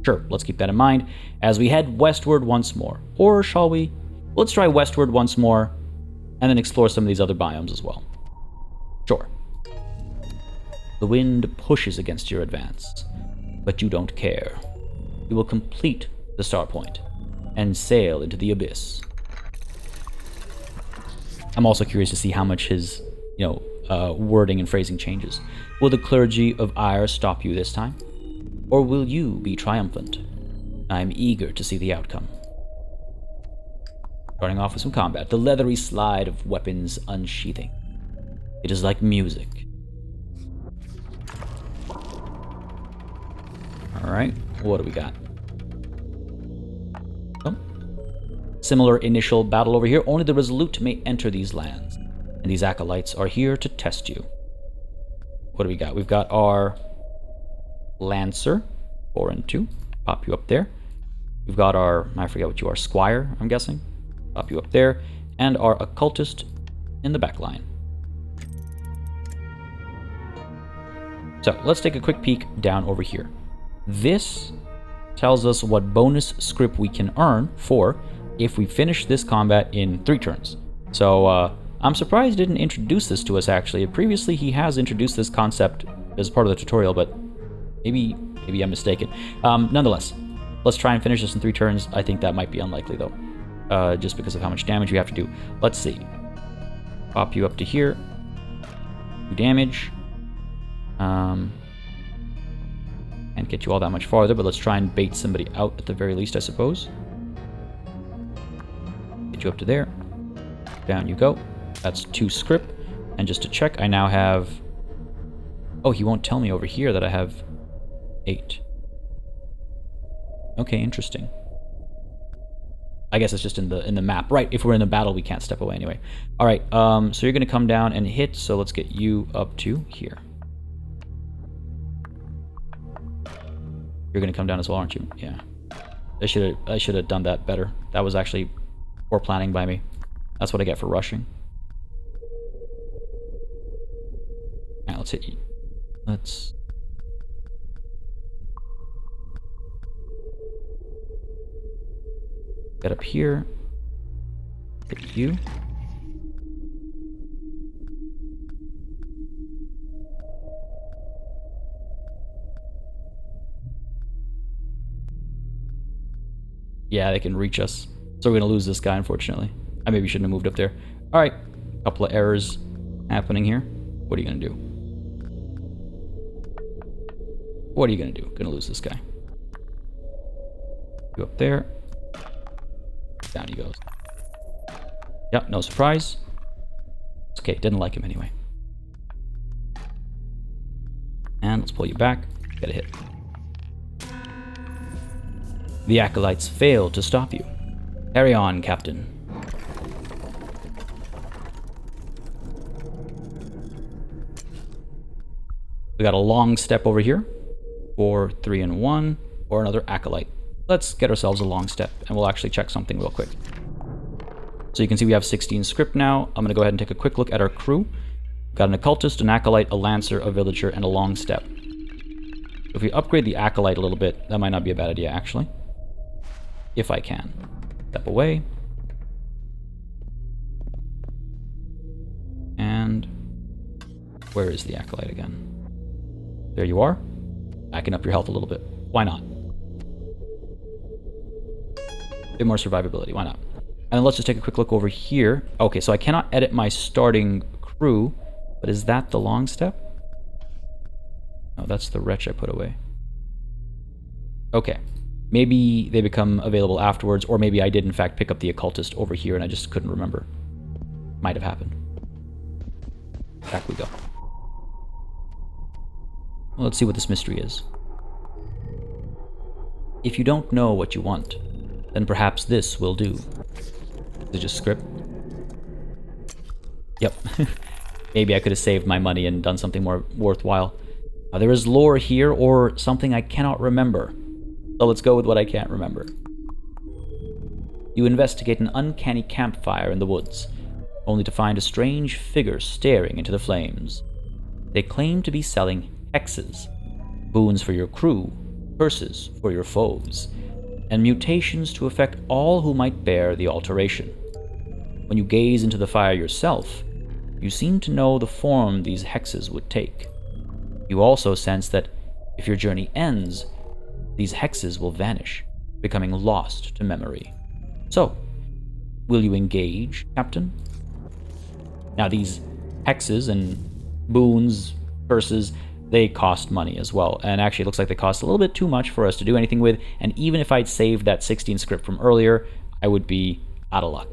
Sure, let's keep that in mind as we head westward once more. Or shall we? Let's try westward once more and then explore some of these other biomes as well. Sure. The wind pushes against your advance, but you don't care. You will complete the star point and sail into the abyss. I'm also curious to see how much his, wording and phrasing changes. Will the clergy of Ire stop you this time? Or will you be triumphant? I am eager to see the outcome. Starting off with some combat. The leathery slide of weapons unsheathing. It is like music. Alright, what do we got? Oh. Similar initial battle over here. Only the resolute may enter these lands. And these acolytes are here to test you. What do we got? We've got our Lancer, 4 and 2. Pop you up there. We've got our, I forget what you are, Squire, I'm guessing. Pop you up there. And our Occultist in the back line. So, let's take a quick peek down over here. This tells us what bonus script we can earn for if we finish this combat in 3 turns. So, I'm surprised he didn't introduce this to us, actually. Previously, he has introduced this concept as part of the tutorial, but maybe I'm mistaken. Nonetheless, let's try and finish this in 3 turns. I think that might be unlikely, though, just because of how much damage you have to do. Let's see. Pop you up to here. 2 damage. get you all that much farther, but let's try and bait somebody out at the very least, I suppose. Get you up to there. Down you go. That's 2 script. And just to check, I now have... Oh, he won't tell me over here that I have 8. Okay, interesting. I guess it's just in the map. Right, if we're in the battle, we can't step away anyway. All right, so you're going to come down and hit, so let's get you up to here. You're going to come down as well, aren't you? Yeah. I should have done that better. That was actually poor planning by me. That's what I get for rushing. Alright, let's hit you. Let's... get up here. Hit you. Yeah, they can reach us. So we're going to lose this guy, unfortunately. I maybe shouldn't have moved up there. Alright, couple of errors happening here. What are you going to do? What are you going to do? Going to lose this guy. Go up there. Down he goes. Yep, no surprise. It's okay, didn't like him anyway. And let's pull you back. Get a hit. The acolytes failed to stop you. Carry on, Captain. We got a long step over here. 4, 3, and 1. Or another acolyte. Let's get ourselves a long step, and we'll actually check something real quick. So you can see we have 16 script now. I'm going to go ahead and take a quick look at our crew. We've got an occultist, an acolyte, a lancer, a villager, and a long step. If we upgrade the acolyte a little bit, that might not be a bad idea, actually. If I can. Step away. And where is the acolyte again? There you are. Backing up your health a little bit. Why not? A bit more survivability. Why not? And then let's just take a quick look over here. Okay, so I cannot edit my starting crew, but is that the long step? No, that's the wretch I put away. Okay. Maybe they become available afterwards, or maybe I did in fact pick up the occultist over here and I just couldn't remember. Might have happened. Back we go. Well, let's see what this mystery is. If you don't know what you want, then perhaps this will do. Is it just script? Yep. Maybe I could have saved my money and done something more worthwhile. There is lore here, or something I cannot remember. So let's go with what I can't remember. You investigate an uncanny campfire in the woods, only to find a strange figure staring into the flames. They claim to be selling hexes, boons for your crew, curses for your foes, and mutations to affect all who might bear the alteration. When you gaze into the fire yourself, you seem to know the form these hexes would take. You also sense that if your journey ends, these hexes will vanish, becoming lost to memory. So, will you engage, Captain? Now, these hexes and boons, curses, they cost money as well. And actually, it looks like they cost a little bit too much for us to do anything with. And even if I'd saved that 16 script from earlier, I would be out of luck.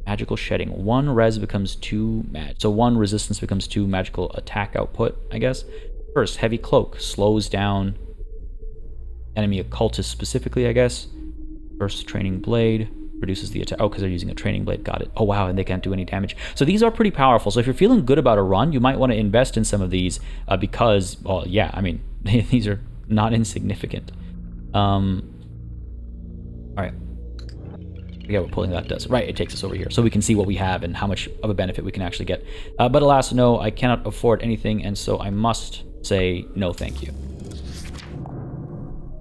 Magical shedding. 1 res becomes 2 so 1 resistance becomes 2 magical attack output, I guess. First, heavy cloak slows down enemy occultist specifically, I guess. First, training blade reduces the attack. Oh, because they're using a training blade. Got it. Oh, wow, and they can't do any damage. So these are pretty powerful. So if you're feeling good about a run, you might want to invest in some of these because, well, yeah, I mean, these are not insignificant. All right. Yeah, what pulling that does. Right, it takes us over here. So we can see what we have and how much of a benefit we can actually get. But alas, no, I cannot afford anything, and so I must say no thank you.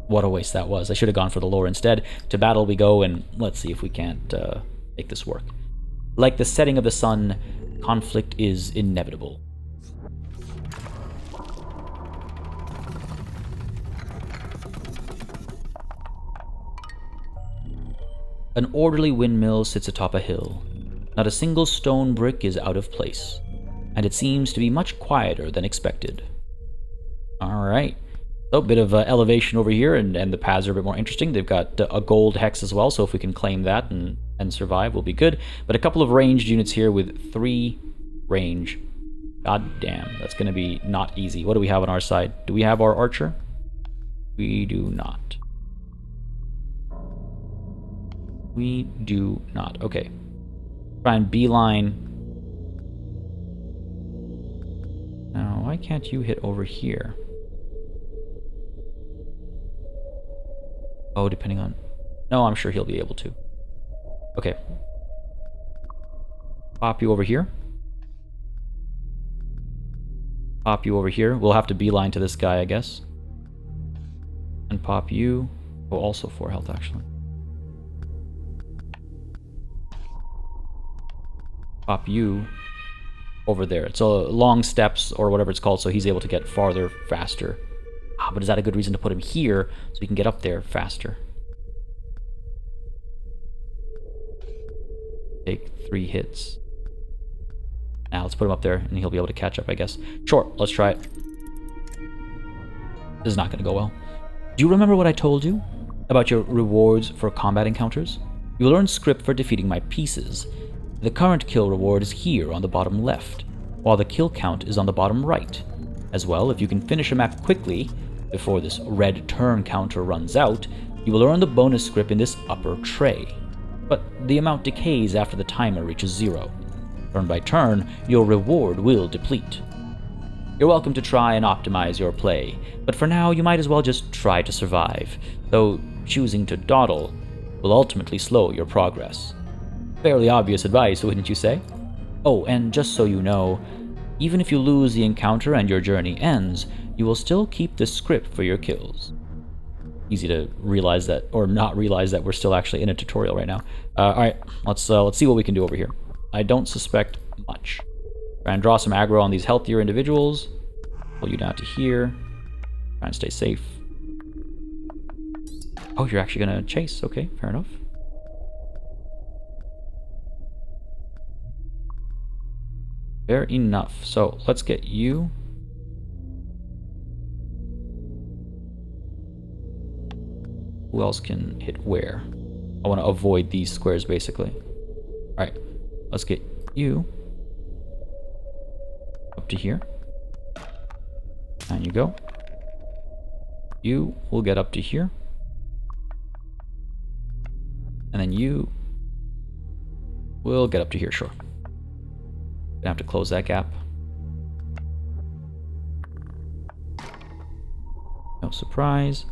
What a waste that was. I should have gone for the lore instead. To battle we go, and let's see if we can't make this work. Like the setting of the sun, conflict is inevitable. An orderly windmill sits atop a hill. Not a single stone brick is out of place, and it seems to be much quieter than expected. Alright. So, a bit of elevation over here, and the paths are a bit more interesting. They've got a gold hex as well, so if we can claim that and survive, we'll be good. But a couple of ranged units here with 3 range. God damn, that's going to be not easy. What do we have on our side? Do we have our archer? We do not. We do not. Okay. Try and beeline. Now, why can't you hit over here? Oh, depending on... No, I'm sure he'll be able to. Okay. Pop you over here. Pop you over here. We'll have to beeline to this guy, I guess. And pop you. Oh, also 4 health, actually. Pop you over there. It's a long steps, or whatever it's called, so he's able to get farther, faster. Ah, but is that a good reason to put him here, so he can get up there faster? Take 3 hits. Now let's put him up there, and he'll be able to catch up, I guess. Sure, let's try it. This is not going to go well. Do you remember what I told you about your rewards for combat encounters? You will earn script for defeating my pieces. The current kill reward is here on the bottom left, while the kill count is on the bottom right. As well, if you can finish a map quickly, before this red turn counter runs out, you will earn the bonus script in this upper tray. But the amount decays after the timer reaches 0. Turn by turn, your reward will deplete. You're welcome to try and optimize your play, but for now you might as well just try to survive, though choosing to dawdle will ultimately slow your progress. Fairly obvious advice, wouldn't you say? Oh, and just so you know, even if you lose the encounter and your journey ends, you will still keep the script for your kills. Easy to realize that, or not realize that we're still actually in a tutorial right now. Alright, let's see what we can do over here. I don't suspect much. Try and draw some aggro on these healthier individuals. Pull you down to here. Try and stay safe. Oh, you're actually gonna chase. Okay, fair enough. Fair enough. So, let's get you. Who else can hit where? I want to avoid these squares, basically. Alright, let's get you up to here. And you go. You will get up to here. And then you will get up to here, sure. Gonna have to close that gap. No surprise.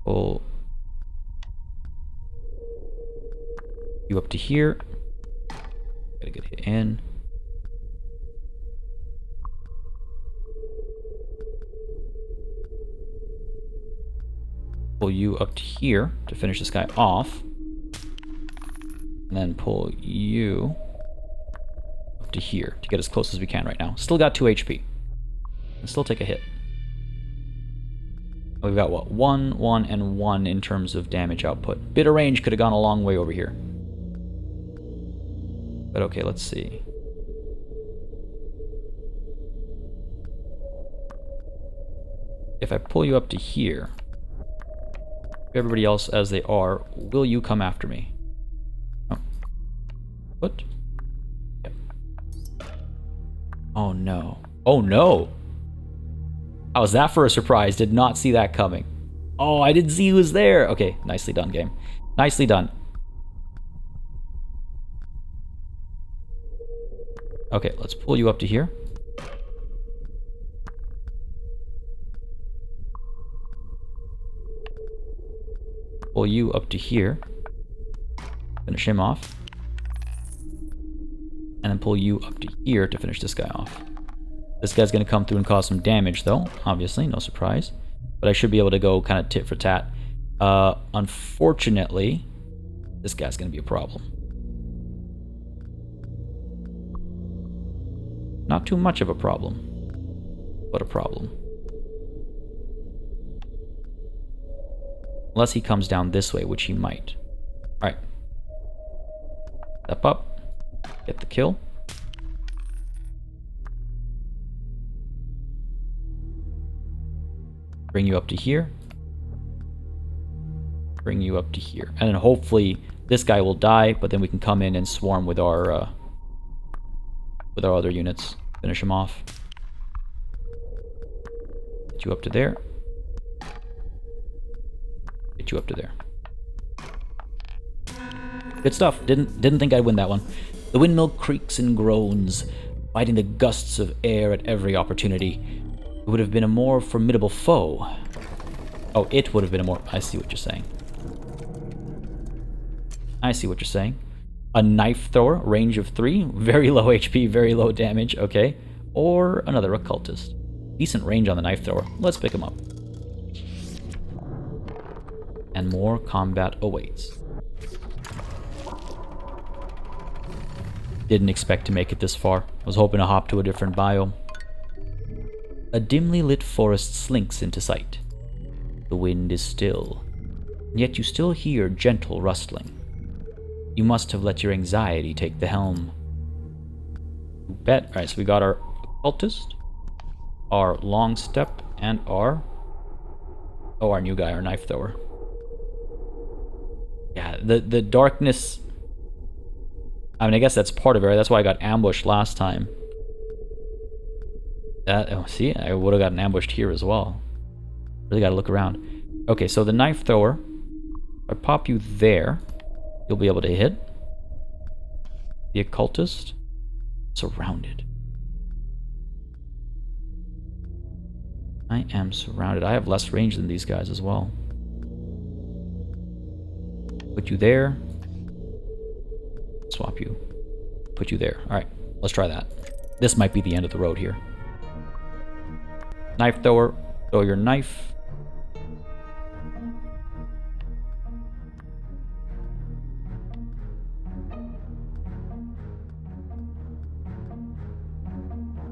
Pull you up to here. Gotta get it in. Pull you up to here to finish this guy off. And then pull you up to here to get as close as we can right now. Still got 2 HP. And still take a hit. We've got, what, 1, 1, and 1 in terms of damage output. Bit of range could have gone a long way over here. But okay, let's see. If I pull you up to here, everybody else as they are, will you come after me? Oh. What? Yep. Oh no. Oh no! How was that for a surprise? Did not see that coming. Oh, I didn't see who was there. Okay, nicely done, game. Nicely done. Okay, let's pull you up to here. Pull you up to here. Finish him off. And then pull you up to here to finish this guy off. This guy's going to come through and cause some damage, though. Obviously, no surprise. But I should be able to go kind of tit for tat. Unfortunately, this guy's going to be a problem. Not too much of a problem, but a problem. Unless he comes down this way, which he might. Alright. Step up. Get the kill. Bring you up to here. Bring you up to here. And then hopefully this guy will die, but then we can come in and swarm with our other units. Finish him off. Get you up to there. Get you up to there. Good stuff. Didn't think I'd win that one. The windmill creaks and groans, fighting the gusts of air at every opportunity. It would have been a more formidable foe. Oh, it would have been a more... I see what you're saying. I see what you're saying. A knife thrower, range of 3, very low HP, very low damage, okay. Or another occultist. Decent range on the knife thrower. Let's pick him up. And more combat awaits. Didn't expect to make it this far. I was hoping to hop to a different biome. A dimly lit forest slinks into sight. The wind is still, yet you still hear gentle rustling. You must have let your anxiety take the helm. You bet. Alright, so we got our occultist, our long step, and our new guy, our knife thrower. Yeah, the darkness... I mean, I guess that's part of it, right? That's why I got ambushed last time. See, I would have gotten ambushed here as well. Really gotta look around. Okay, so the knife thrower, if I pop you there, you'll be able to hit. The occultist, surrounded. I am surrounded. I have less range than these guys as well. Put you there. Swap you. Put you there. Alright, let's try that. This might be the end of the road here. Knife thrower, throw your knife.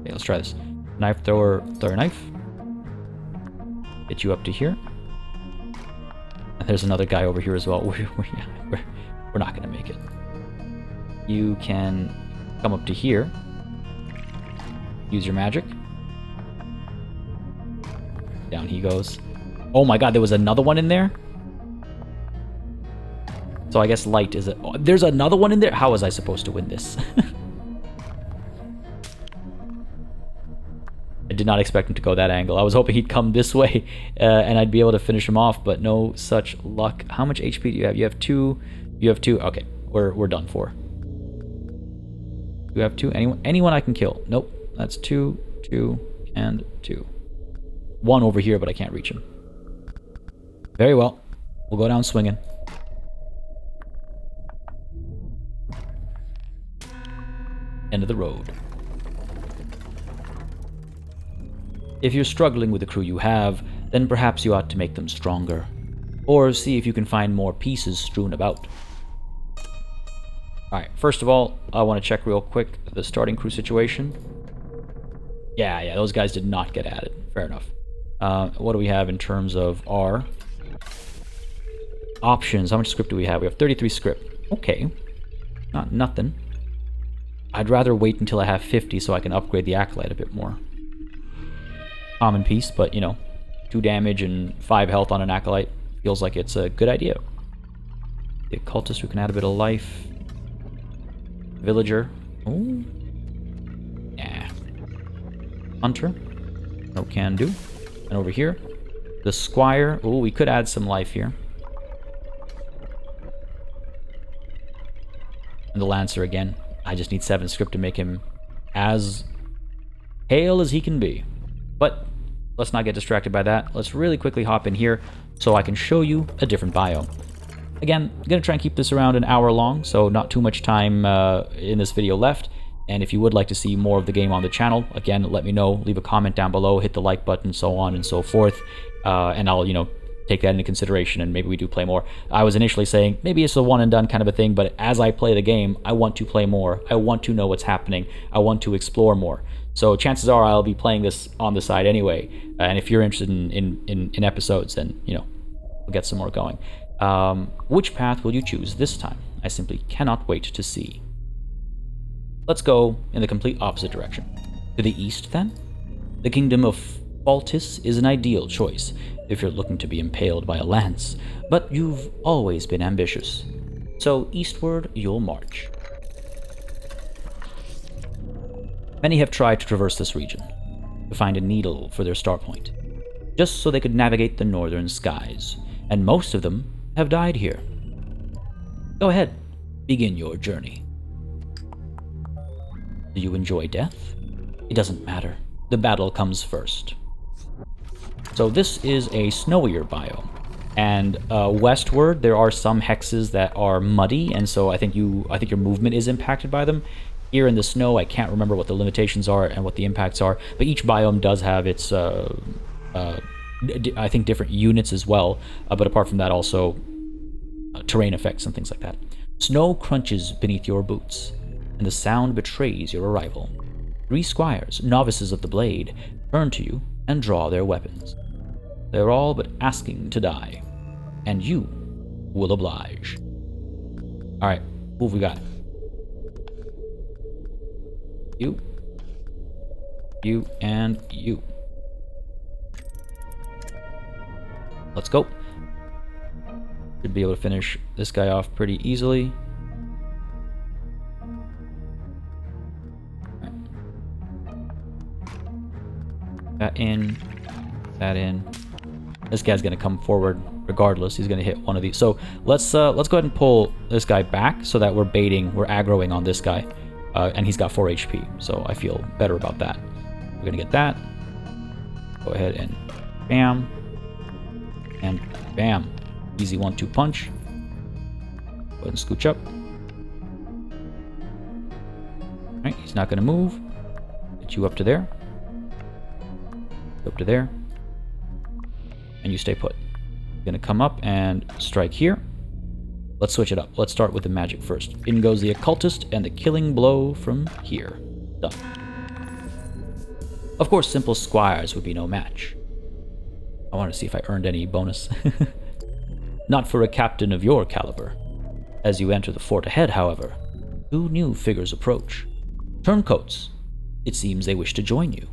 Okay, let's try this. Knife thrower, throw your knife. Get you up to here. And there's another guy over here as well. We're not going to make it. You can come up to here. Use your magic. Down he goes. Oh my god, there was another one in there? So I guess light is it. Oh, there's another one in there? How was I supposed to win this? I did not expect him to go that angle. I was hoping he'd come this way and I'd be able to finish him off, but no such luck. How much HP do you have? You have 2. You have 2. Okay, we're done for. You have 2. Anyone I can kill? Nope. That's 2, 2, and 2. 1 over here, but I can't reach him. Very well. We'll go down swinging. End of the road. If you're struggling with the crew you have, then perhaps you ought to make them stronger. Or see if you can find more pieces strewn about. Alright, first of all, I want to check real quick the starting crew situation. Yeah, those guys did not get added. Fair enough. What do we have in terms of our options? How much script do we have? We have 33 script. Okay. Not nothing. I'd rather wait until I have 50 so I can upgrade the Acolyte a bit more. Common piece, but, 2 damage and 5 health on an Acolyte feels like it's a good idea. The Occultist who can add a bit of life. Villager. Ooh. Yeah. Hunter. No can do. And over here, the Squire. Ooh, we could add some life here. And the Lancer again. I just need 7 script to make him as hale as he can be. But let's not get distracted by that. Let's really quickly hop in here so I can show you a different biome. Again, I'm going to try and keep this around an hour long, so not too much time in this video left. And if you would like to see more of the game on the channel, again, let me know. Leave a comment down below, hit the like button, so on and so forth. And I'll, take that into consideration and maybe we do play more. I was initially saying maybe it's a one and done kind of a thing, but as I play the game, I want to play more. I want to know what's happening. I want to explore more. So chances are I'll be playing this on the side anyway. And if you're interested in episodes, then, we'll get some more going. Which path will you choose this time? I simply cannot wait to see. Let's go in the complete opposite direction. To the east, then? The kingdom of Baltis is an ideal choice if you're looking to be impaled by a lance, but you've always been ambitious. So eastward you'll march. Many have tried to traverse this region, to find a needle for their start point, just so they could navigate the northern skies, and most of them have died here. Go ahead, begin your journey. Do you enjoy death? It doesn't matter. The battle comes first. So this is a snowier biome, and westward there are some hexes that are muddy, and so I think your movement is impacted by them. Here in the snow, I can't remember what the limitations are and what the impacts are, but each biome does have its, I think, different units as well, but apart from that, also terrain effects and things like that. Snow crunches beneath your boots, and the sound betrays your arrival. 3 squires, novices of the blade, turn to you and draw their weapons. They're all but asking to die, and you will oblige. Alright, who have we got? You, and you. Let's go. Should be able to finish this guy off pretty easily. Right. That in. That in. This guy's gonna come forward regardless. He's gonna hit one of these. So let's go ahead and pull this guy back so that we're aggroing on this guy. And he's got 4 HP, so I feel better about that. We're gonna get that. Go ahead and bam. And bam. Easy 1-2 punch. Go ahead and scooch up. Alright, he's not gonna move. Get you up to there. Up to there. And you stay put. You're gonna come up and strike here. Let's switch it up. Let's start with the magic first. In goes the occultist and the killing blow from here. Done. Of course, simple squires would be no match. I want to see if I earned any bonus. Not for a captain of your caliber. As you enter the fort ahead, however, 2 new figures approach. Turncoats. It seems they wish to join you.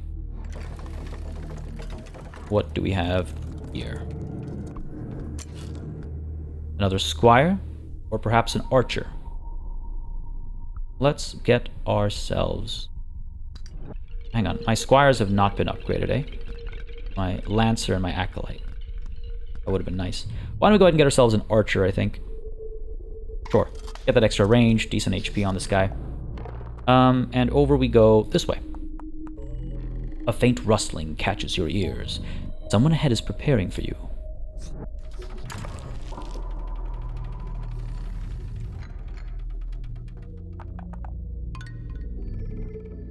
What do we have here? Another squire? Or perhaps an archer? Let's get ourselves... Hang on, my squires have not been upgraded, eh? My lancer and my acolyte. That would have been nice. Why don't we go ahead and get ourselves an archer, I think. Sure. Get that extra range, decent HP on this guy. And over we go this way. A faint rustling catches your ears. Someone ahead is preparing for you.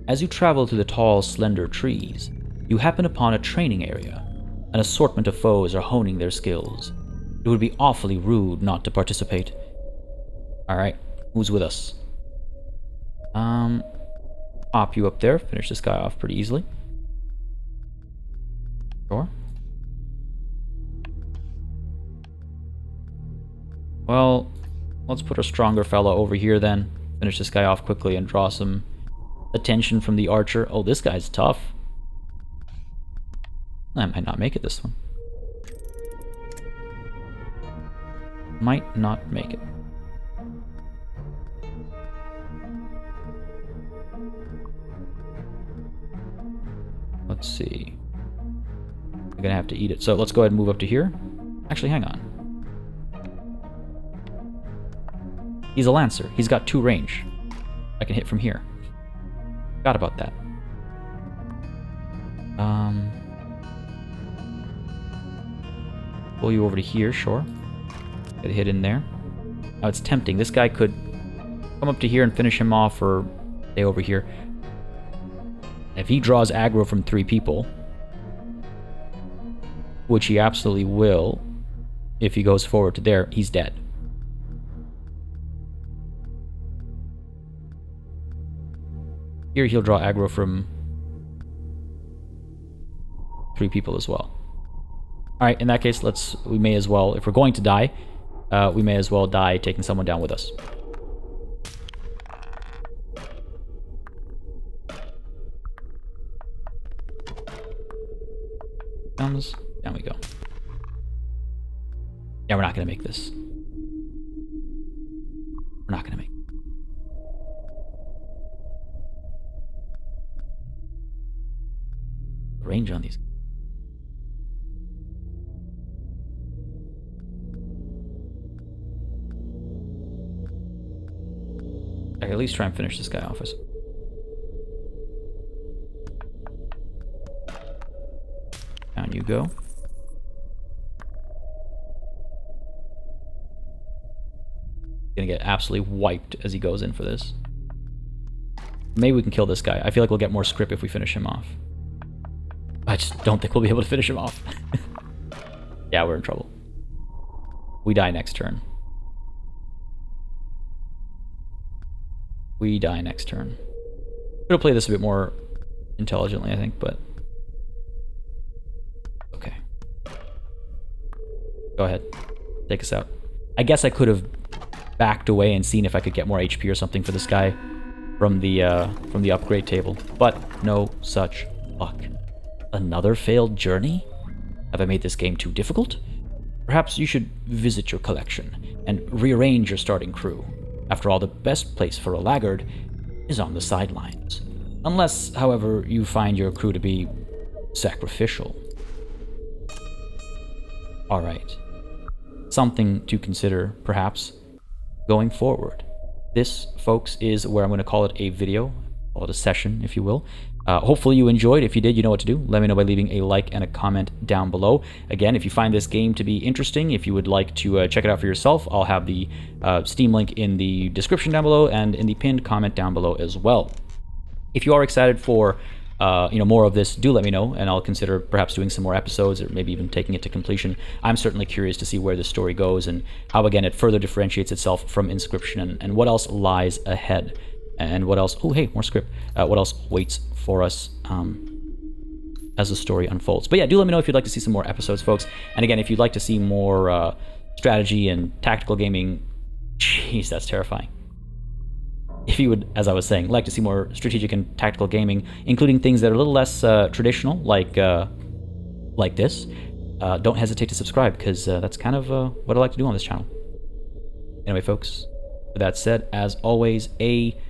As you travel through the tall, slender trees, you happen upon a training area. An assortment of foes are honing their skills. It would be awfully rude not to participate. Alright, who's with us? Pop you up there, finish this guy off pretty easily. Sure. Well, let's put a stronger fella over here then. Finish this guy off quickly and draw some attention from the archer. Oh, this guy's tough. I might not make it this one. Might not make it. Let's see. I'm gonna have to eat it. So let's go ahead and move up to here. Actually, hang on. He's a lancer. He's got 2 range. I can hit from here. Forgot about that. Pull you over to here, sure. Get a hit in there. Now it's tempting. This guy could come up to here and finish him off, or stay over here. If he draws aggro from 3 people, which he absolutely will, if he goes forward to there, he's dead. Here he'll draw aggro from 3 people as well. Alright, in that case, we may as well, if we're going to die, we may as well die taking someone down with us. comes. Down we go. Yeah, we're not going to make this. We're not going to make it. Range on these. I can at least try and finish this guy off. Down you go. Gonna get absolutely wiped as he goes in for this. Maybe we can kill this guy. I feel like we'll get more script if we finish him off. I just don't think we'll be able to finish him off. Yeah, we're in trouble. We die next turn. We die next turn. We're gonna play this a bit more intelligently, I think, but... Okay. Go ahead. Take us out. I guess I could have backed away and seen if I could get more HP or something for this guy from the upgrade table, but no such luck. Another failed journey? Have I made this game too difficult? Perhaps you should visit your collection and rearrange your starting crew. After all, the best place for a laggard is on the sidelines. Unless, however, you find your crew to be sacrificial. Alright. Something to consider, perhaps, going forward. This, folks, is where I'm going to call it a video, call it a session, if you will. Hopefully you enjoyed. If you did, you know what to do. Let me know by leaving a like and a comment down below. Again, if you find this game to be interesting, if you would like to check it out for yourself, I'll have the Steam link in the description down below and in the pinned comment down below as well. If you are excited for more of this, do let me know, and I'll consider perhaps doing some more episodes or maybe even taking it to completion. I'm certainly curious to see where the story goes and how, again, it further differentiates itself from Inscryption and what else lies ahead. And what else? Oh, hey, more script. What else waits for us as the story unfolds? But yeah, do let me know if you'd like to see some more episodes, folks. And again, if you'd like to see more strategy and tactical gaming, jeez, that's terrifying. If you would, as I was saying, like to see more strategic and tactical gaming, including things that are a little less traditional, like this, don't hesitate to subscribe, because that's kind of what I like to do on this channel. Anyway, folks, with that said, as always, a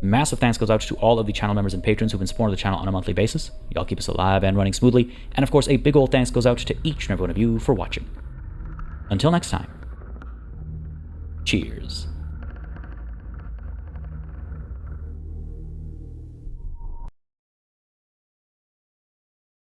massive thanks goes out to all of the channel members and patrons who've been supporting the channel on a monthly basis. Y'all keep us alive and running smoothly. And of course, a big old thanks goes out to each and every one of you for watching. Until next time, cheers.